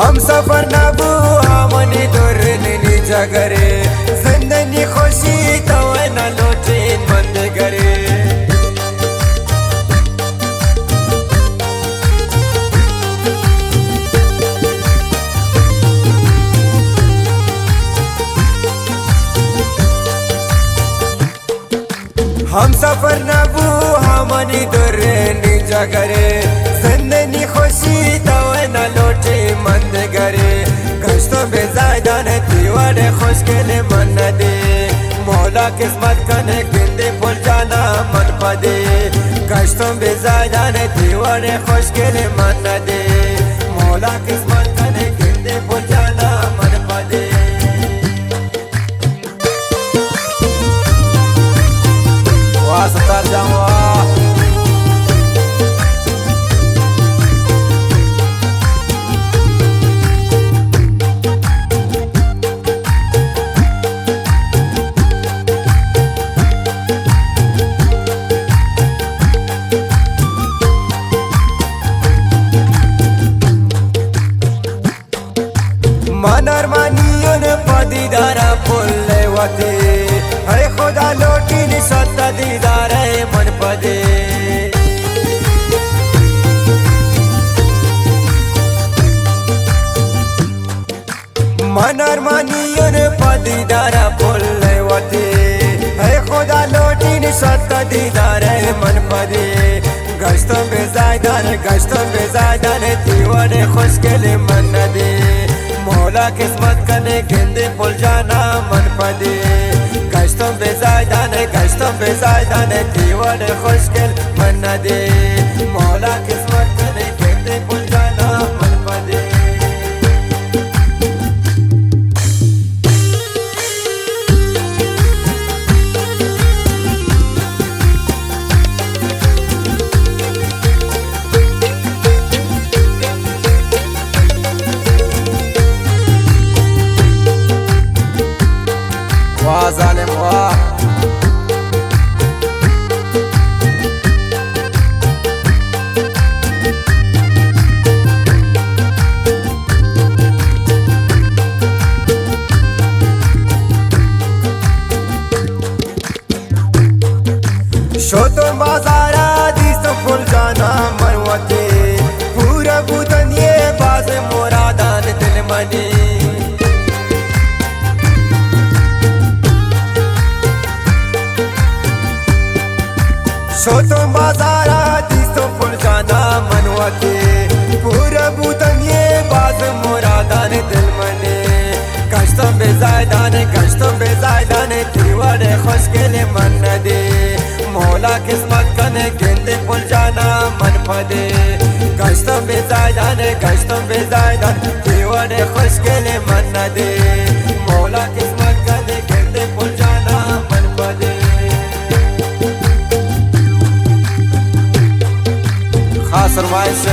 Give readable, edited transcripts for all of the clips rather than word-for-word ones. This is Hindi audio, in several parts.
हम सफर नबू हमनी दूर नी जगरे जिंदगी खुशी तो न लोटेन बंद करे हम सफर नबू हमनी दूर नी जगरे जिंदगी खुशी तो न लोटे मंद करे गश्तों पे ज़ायदान दीवार खुशगल मन दे मौला किस्मत कने गिंदे पुल जाना मन पदे गश्तों पे ज़ायदान दीवार खुशगल मन दे मौला किस्मत कने गिंदे पुल जाना मन पदे वाह सतार जाऊँ मनर मानियन पदीदारा पुल्ले वते है खुदा लोटी नि सत्ता दीदार है मन पदे मनर मानियन पदीदारा पुल्ले वते है खुदा लोटी नि सत्ता दीदार है मन पदे गश्तों पे ज़ायदान दीवार खुशगल मन दे मौला किस्मत कने गिंदे पुल जाना मन पदे गश्तों पे ज़ायदान दीवार खुशगल मन दे मौला किस्मत कने गिंदे पुल जाना मन पदे वाह जालिम वाह शोतो बाजारा दिसो फुल जाना मनवते पूरा बुदन ये बाज मोरादान दिल मनी शोतो बाजारा दिसो फुल जाना मनवते पूरा बुदन ये बाज मोरादान दिल मने गश्तों पे ज़ायदान दीवार खुशगल मन दे मौला किस्मत कने गिंदे पुल जाना मन पदे गश्तों पे ज़ायदान दीवार खुशगल मन दे मौला किस्मत कने गिंदे पुल जाना मन पदे खास फरमाइश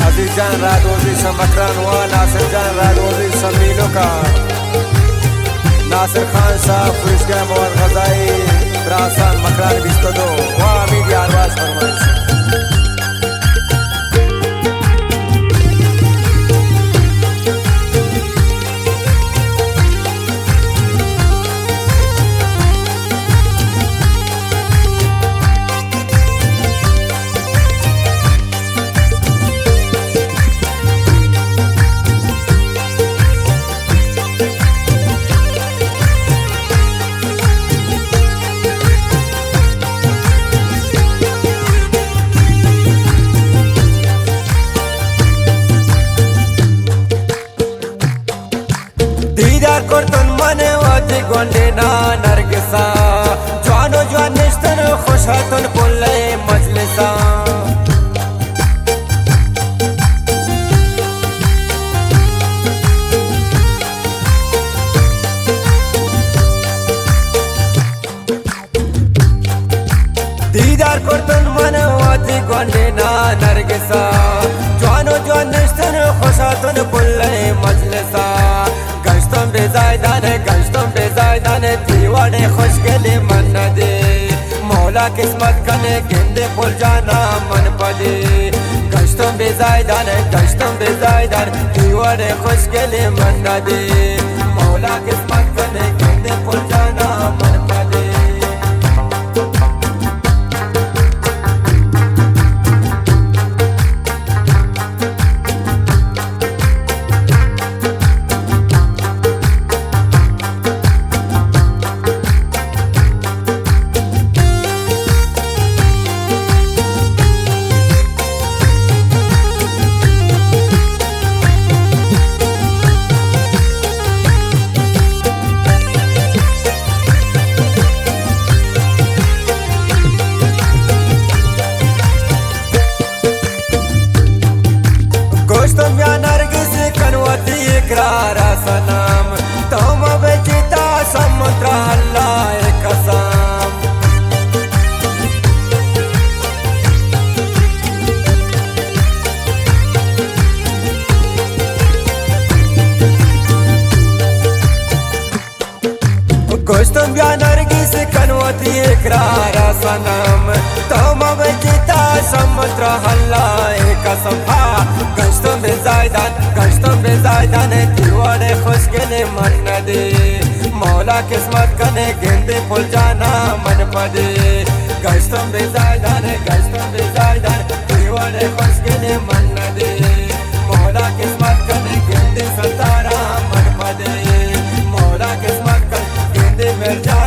अजीज जान रादोजी समकरान व नासिर जान रादोजी समीलों का नासिर खान साहब फरिश्ता मोहर गजाई ब्रासान मकरान बिस्तदो वाह मीडिया आवाज फरमाइश नरगिसा जवानो जवान निश्तन खुशातन कुल्ले मजलिसा गश्तम बेजायदान दीवाने खुश गले मन दे मौला किस्मत कने गेंदे फुल जाना मन पदे गश्तम बेजायदान दीवाने खुश गले मन दे मौला किस्मत कने गेंदे फुल जाना मन पदे इकरारा सनम तुम बेचिता समुद्र अल्लाह कसम गोश्तम या नरगिस कनवती इकरारा सनम तुम बेचिता समुद्र अल्लाह कसम गश्तम बेजायदान दीवाने खुश गले मन दे मौला किस्मत कने गेंदे फुल जाना मन पदे गश्तम बेजायदान दीवाने खुश गले मन दे मौला किस्मत कने गेंदे सतारा मन पदे मौला किस्मत कने गेंदे मिर्जा